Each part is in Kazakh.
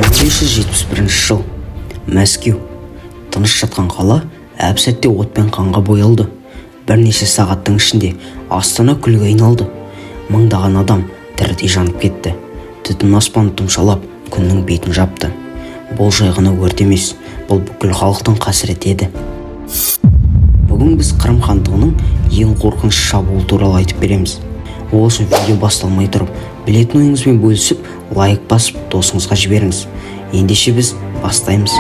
1571 жыл. Мәскеу. Тыныш жатқан қала әп-сәтте от пен қанға боялды. Бірнеше сағаттың ішінде Астана күлге айналды. Мыңдаған адам тірідей жанып кетті. Түтін аспанды тұмшалап, күннің бетін жапты. Бұл жай ғана өрт емес, бұл бүкіл халықтың қасіреті еді. Бүгін біз Қырым хандығының ең қорқынышты шабуылы туралы айтып береміз. Ол үшін видео басталмай тұрып, білетін ойыңызбен бөлісіп, лайк басып, досыңызға жіберіңіз. Ендеше біз бастаймыз.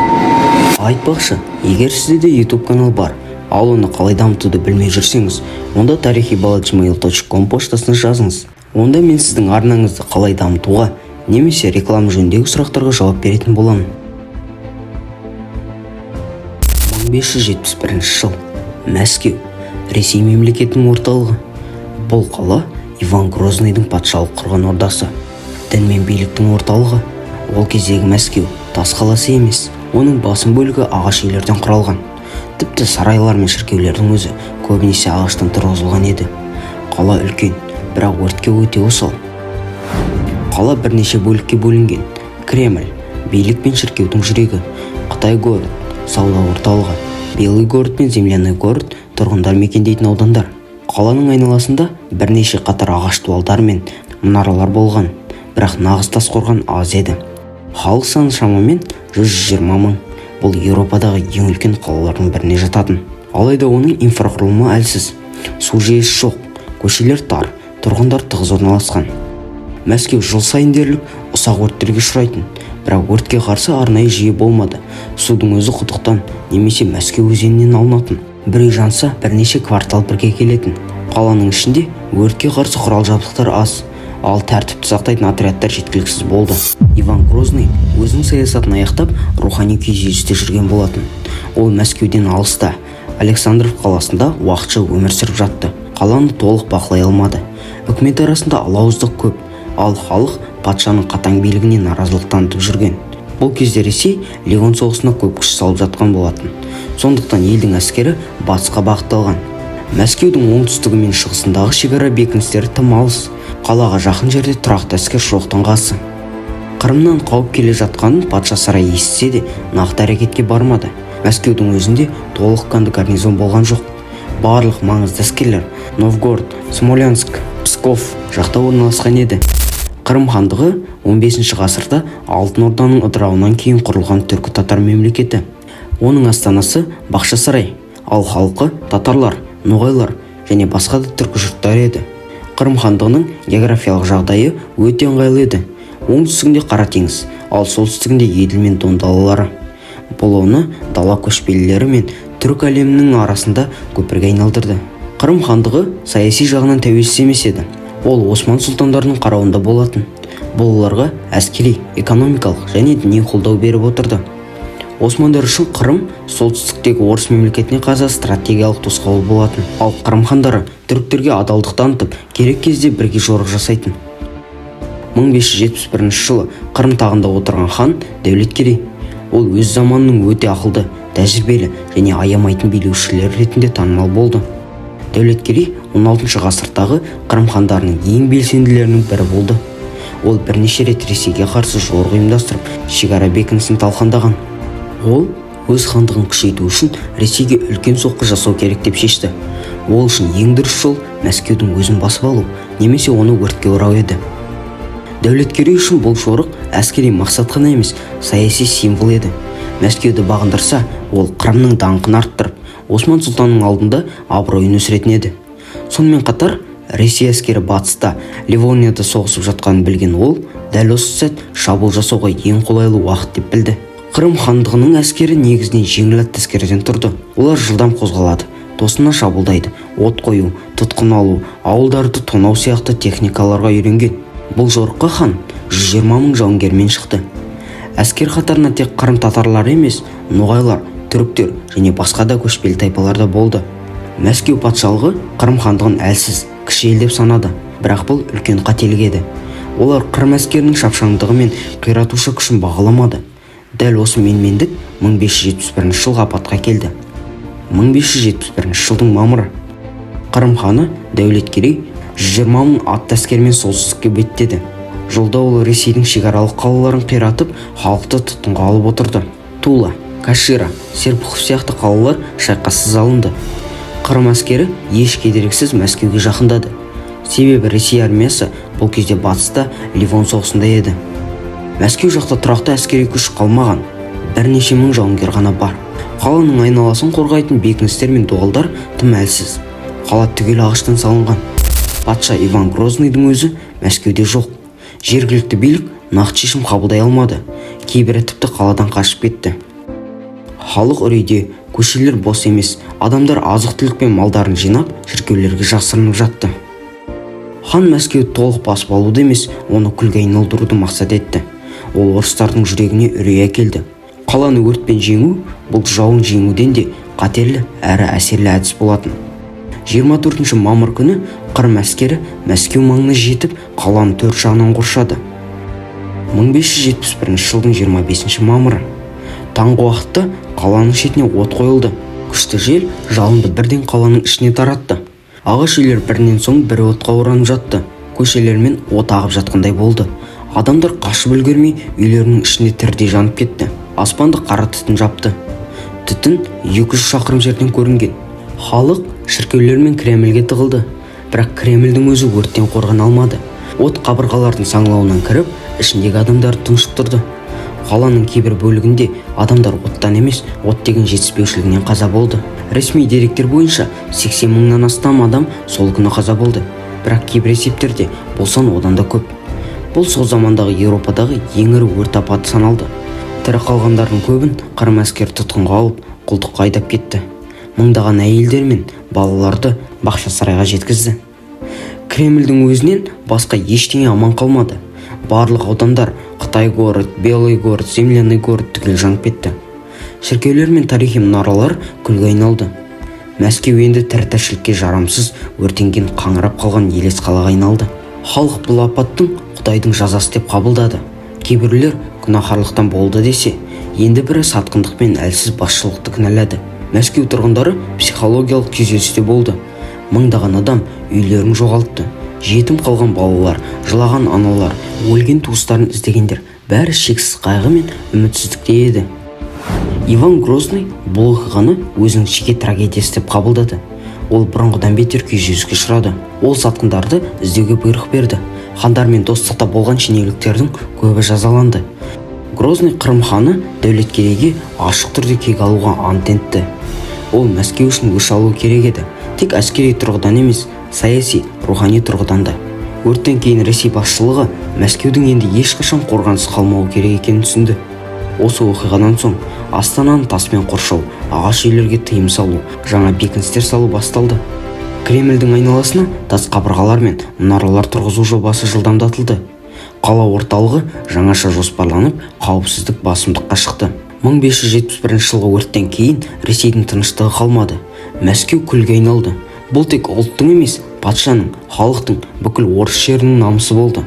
Айтпақшы, егер сізде де YouTube канал бар, ал оны қалай дамытуды білмей жүрсеңіз, онда tarixibala@gmail.com поштасына жазыңыз. Онда мен сіздің арнаңызды қалай дамытуға немесе реклама жөніндегі сұрақтарға жауап беретін боламын. 1571 жыл. Мәскеу. Ресей мемлекетінің орталығы. Бұл қала Иван Грозныйдың патшалық құрған ордасы. Дін мен биліктің орталығы. Ол кездегі Мәскеу тас қаласы емес. Оның басым бөлігі ағаш үйлерден құралған. Тіпті сарайлар мен шіркеулердің өзі көбінесе ағаштан тұрғызылған еді. Қала үлкен, бірақ өртке өте осал. Қала бірнеше бөлікке бөлінген. Кремль, билік пен шіркеудің жүрегі. Қытай город, сауда орталығы. Белый город пен земляной город тұрғындар мекендейтін аудандар. Қаланың айналасында бірнеше қатар ағаш дуалдар мен мұнаралар болған, бірақ нағыз тас қорған аз еді. Халық саны шамамен 120 мың. Бұл Еуропадағы ең үлкен қалалардың біріне жататын. Алайда оның инфрақұрылымы әлсіз. Су жүйесі жоқ, көшелер тар, тұрғындар тығыз орналасқан. Мәскеу жыл сайын дерлік ұсақ өрттерге ұшырайтын, бірақ өртке қарсы арнайы жүйе болмады. Судың өзі құдықтан немесе Мәскеу өзенінен алынатын. Біреу жанса, бірнеше квартал бірге келетін. Қаланың ішінде өртке қарсы құрал жабдықтар аз, ал тәртіпті сақтайтын отрядтар жеткіліксіз болды. Иван Грозный өзінің саясатын аяқтап, рухани күйзелісте жүрген болатын. Ол Мәскеуден алыста, Александров қаласында уақытша өмір сүріп жатты. Қаланы толық бақылай алмады. Үкімет арасында алауыздық көп, ал халық патшаның қатаң билігіне наразылық танытып жүрген. Бұл кезде Ресей Ливон соғысына көп күш салып жатқан болатын. Сондықтан елдің әскері батысқа бағытталған. Мәскеудің оңтүстігі мен шығысындағы шекара бекіністері тым алыс. Қалаға жақын жерде тұрақты әскер жоқтың қасы. Қырымнан қауіп келе жатқанын патша сарайы естісе де нақты әрекетке бармады. Мәскеудің өзінде толыққанды гарнизон болған жоқ. Барлық маңызды әскерлер Новгород, Смолянск, Псков жақта орналасқан еді. Қырым хандығы 15 ғасырда Алтын Орданың ыдырауынан кейін құрылған түркі татар мемлекеті. Оның астанасы Бақшасарай, ал халқы татарлар, ноғайлар және басқа да түркі жұрттары еді. Қырым хандығының географиялық жағдайы өте ыңғайлы еді. Оңтүстігінде Қара теңіз, ал солтүстігінде Еділ мен Дон далалары. Бұл оны дала көшпелілері мен түрік әлемінің арасында көпірге айналдырды. Қырым хандығы саяси жағынан тәуелсіз емес еді. Ол Осман сұлтандарының қарауында болатын. Бұл оларға әскери, экономикалық және діни қолдау беріп отырды. Османдар үшін Қырым солтүстіктегі орыс мемлекетіне қарсы стратегиялық тосқауыл болатын. Ал Қырым хандары түріктерге адалдық танытып, керек кезде бірге жорық жасайтын. 1571 жылы Қырым тағында отырған хан Дәулеткерей. Ол өз заманының өте ақылды, тәжірибелі және аямайтын билеушілер ретінде танымал болды. Дәулеткерей 16 ғасырдағы Қырым хандарының ең белсенділерінің бірі болды. Ол бірнеше рет Ресейге қарсы жорық ұйымдастырып, шекара бекінісін талқандаған. Ол өз хандығын күшейту үшін Ресейге үлкен соққы жасау керек деп шешті. Ол үшін ең дұрыс жол Мәскеудің өзін басып алу, немесе оны өртке орау еді. Дәулеткерей үшін бұл жорық әскери мақсат қана емес, саяси символ еді. Мәскеуді бағындырса, ол Қырымның даңқын арттырып, Осман сұлтанның алдында абыройын өсіретін еді. Сонымен қатар, Ресей әскері батыста, Ливонияда соғысып жатқанын білген ол, дәл осы сәт шабуыл жасауға ең қолайлы уақыт деп білді. Қырым хандығының әскері негізінен жеңіл атты әскерден тұрды. Олар жылдам қозғалады, тосына шабуылдайды, от қою, тұтқын алу, ауылдарды тонау сияқты техникаларға үйренген. Бұл жорыққа хан 120 мың жауынгермен шықты. Әскер қатарына тек Қырым татарлары емес, ноғайлар, түріктер және басқа да көшпелі тайпалар да болды. Мәскеу патшалығы Қырым хандығын әлсіз, кіші ел деп санады, бірақ бұл үлкен қателік еді. Олар Қырым әскерінің шапшаңдығы мен қиратушы күшін бағаламады. Дәл осы менмендік 1571 жылға апатқа келді. 1571 жылдың мамыры. Қырым ханы Дәулеткерей 120 мың атты әскермен солтүстікке беттеді. Жолда ол Ресейдің шекаралық қалаларын қиратып, халықты тұтқынға алып отырды. Тула, Кашира, Серпухов сияқты қалалар шайқассыз алынды. Қырым әскері еш кедергісіз Мәскеуге жақындады. Себебі Ресей армиясы бұл кезде батыста Ливон соғысында еді. Мәскеу жақта тұрақты әскери күш қалмаған, бірнеше мың жауынгер ғана бар. Қаланың айналасын қорғайтын бекіністер мен дуалдар тым әлсіз. Қала түгел ағаштан салынған. Патша Иван Грозныйдың өзі Мәскеуде жоқ. Жергілікті билік нақты шешім қабылдай алмады. Кейбірі тіпті қаладан қашып кетті. Халық үрейде, көшелер бос емес, адамдар азық-түлік пен малдарын жинап, шіркеулерге жасырынып жатты. Хан Мәскеуді толық басып алуды емес, оны күлге айналдыруды мақсат етті. Ол орыстардың жүрегіне үрей әкелді. Қаланы өртпен жеңу бұл жауын жеңуден де қатерлі әрі әсерлі әдіс болатын. 24 мамыр күні Қырым әскері Мәскеу маңына жетіп, қаланы төрт жағынан қоршады. 1571 жылдың 25 мамыры. Таңғы уақытта қаланың шетіне от қойылды. Күшті жел жалынды бірден қаланың ішіне таратты. Ағаш үйлер бірінен соң бірі отқа оранып жатты. Көшелермен от ағып жатқандай болды. Адамдар қашып үлгермей үйлерінің ішінде тірідей жанып кетті. Аспанды қара түтін жапты. Түтін 200 шақырым жерден көрінген. Халық шіркеулер мен Кремльге тығылды. Бірақ Кремльдің өзі өрттен қорғана алмады. От қабырғалардың саңлауынан кіріп, ішіндегі адамдар тұншықтырды. Қаланың кейбір бөлігінде адамдар оттан емес, оттеген жетіспеушілігінен қаза болды. Ресми деректер бойынша 80 мыңнан астам адам сол күні қаза болды. Бірақ кейбір есептерде бұл сан одан да көп. Бұл сол замандағы Еуропадағы ең ірі өрт апаты саналды. Тірі қалғандардың көбін Қырым әскері тұтқынға алып, құлдыққа айдап кетті. Мыңдаған әйелдер мен балаларды Бақшасарайға жеткізді. Кремльдің өзінен басқа ештеңе аман қалмады. Барлық аудандар Қытай город, Белый город, Земляный город түгел жанып кетті. Шіркеулер мен тарихи мұнаралар күлге айналды. Мәскеу енді тіршілікке жарамсыз өртенген қаңырап қалған елес қалаға айналды. Халық бұл апаттың Құдайдың жазасы деп қабылдады. Кейбіреулер күнәһарлықтан болды десе, енді бірі сатқындық пен әлсіз басшылықты кінәлады. Мәскеу тұрғындары психологиялық күйзелісте болды. Мыңдаған адам үйлерін жоғалтты. Жетім қалған балалар, жылаған аналар, өлген туыстарын іздегендер бәрі шексіз қайғы мен үмітсіздікте еді. Иван Грозный бұл оқиғаны өзінің жеке трагедиясы деп қабылдады. Ол бұрынғыдан бетер күйзеліске ұшырады. Ол сатқындарды іздеуге бұйрық берді. Хандармен достықта болған шенеуніктердің көбі жазаланды. Грозный Қырым ханы Дәулеткерейге ашық түрде кек алуға ант етті. Ол Мәскеу үшін өш алу керек еді. Тек әскери тұрғыдан емес, саяси, рухани тұрғыдан да. Өрттен кейін Ресей басшылығы Мәскеудің енді ешқашан қорғансыз қалмауы керек екенін түсінді. Осы оқиғадан соң Астананы таспен қоршау, ағаш үйлерге тыйым салу, жаңа бекіністер салу басталды. Кремльдің айналасына тас қабырғалар мен мұнаралар тұрғызу жобасы жылдамдатылды. Қала орталығы жаңаша жоспарланып, қауіпсіздік басымдыққа шықты. 1571 жылғы өрттен кейін Ресейдің тыныштығы қалмады. Мәскеу күлге айналды. Бұл тек ұлттың емес, патшаның, халықтың, бүкіл орыс жерінің намысы болды.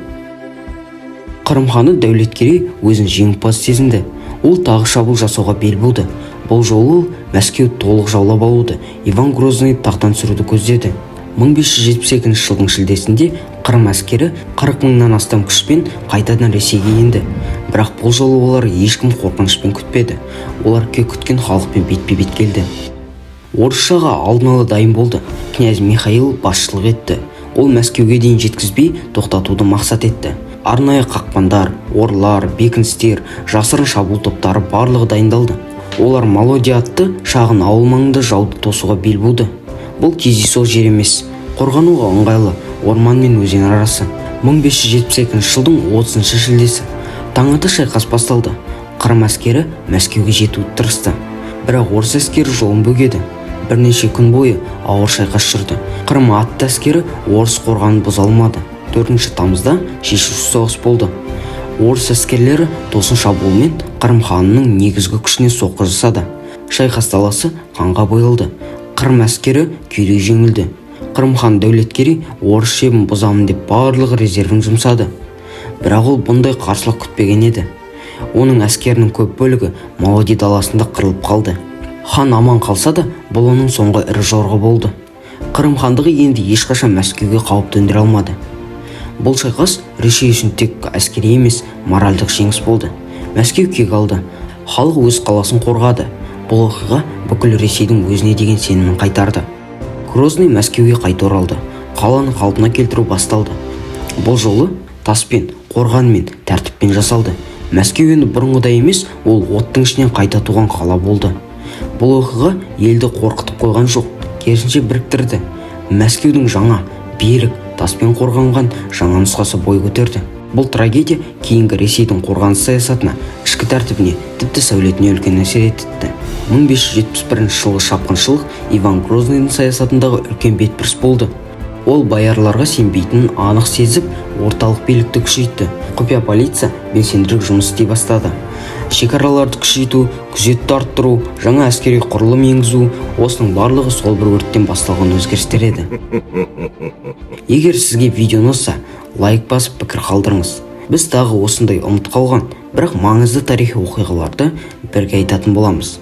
Қырым ханы Дәулеткерей өзін жеңімпаз сезінді. Ол тағы шабуыл жасауға бел буды. Бұл жолы ол Мәскеуді толық жаулап алуды, Иван Грозный тақтан түсіруді көздеді. 1572 жылдың шілдесінде Қырым әскері 40 мыңнан астам күшпен қайтадан Ресейге енді. Бірақ бұл жолы олар ешкім қорқынышпен күтпеді. Олар күткен халықпен бетпе-бет келді. Орысшаға алдын ала дайын болды. Князь Михаил басшылық етті. Ол Мәскеуге дейін жеткізбей тоқтатуды мақсат етті. Арнайы қақпандар, орлар, бекіністер, жасырын шабуыл топтары барлығы дайындалды. Олар Молодия атты шағын ауыл маңында жауды тосуға бел буды. Бұл кездейсоқ жер емес, қорғануға ыңғайлы орман мен өзен арасы. 1572 жылдың 30 шілдесі таң ата шайқас басталды. Қырым әскері Мәскеуге жетуге тырысты. Бірақ орыс әскері жолын бөгеді. Бірнеше күн бойы ауыр шайқас жүрді. Қырым атты әскері орыс қорғанын бұза алмады. 4 тамызда шешуші соғыс болды. Орыс әскерлері тосын шабуылмен Қырым ханының негізгі күшіне соққы жасады. Шайқас даласы қанға боялды. Қырым әскері күйрей жеңілді. Қырым хан Дәулеткерей орыс шебін бұзамын деп барлық резервін жұмсады. Бірақ ол бұндай қарсылық күтпеген еді. Оның әскерінің көп бөлігі Молодия даласында қырылып қалды. Хан аман қалса да, бұл оның соңғы ірі жорығы болды. Қырым хандығы енді ешқашан Мәскеуге қауіп төндіре алмады. Бұл шайқас Ресей үшін тек әскери емес, моральдық жеңіс болды. Мәскеу кек алды, халық өз қаласын қорғады. Бұл оқиға бүкіл Ресейдің өзіне деген сенімін қайтарды. Грозный Мәскеуге қайта оралды. Қаланы қалпына келтіру басталды. Бұл жолы таспен, қорғанмен, тәртіппен жасалды. Мәскеу енді бұрынғыдай емес, ол оттың ішінен қайта туған қала болды. Бұл оқиға елді қорқытып қойған жоқ, керісінше біріктірді. Мәскеудің жаңа, берік, таспен қорғанған жаңа нұсқасы бой көтерді. Бұл трагедия кейінгі Ресейдің қорғаныс саясатына, ішкі тәртібіне, тіпті сәулетіне үлкен әсер етті. 1571 жылғы шапқыншылық Иван Грознойдың саясатындағы үлкен бетбұрыс болды. Ол боярларға сенбейтінін анық сезіп, орталық билікті күшейтті. Құпия полиция белсендірек жұмыс істей бастады. Шекараларды күшейту, күзетті арттыру, жаңа әскери құрылым енгізу, осының барлығы сол бір өрттен басталған өзгерістер еді. Егер сізге видео ұнаса, лайк басып пікір қалдырыңыз. Біз тағы осындай ұмыт қалған, бірақ маңызды тарихи оқиғаларды бірге айтатын боламыз.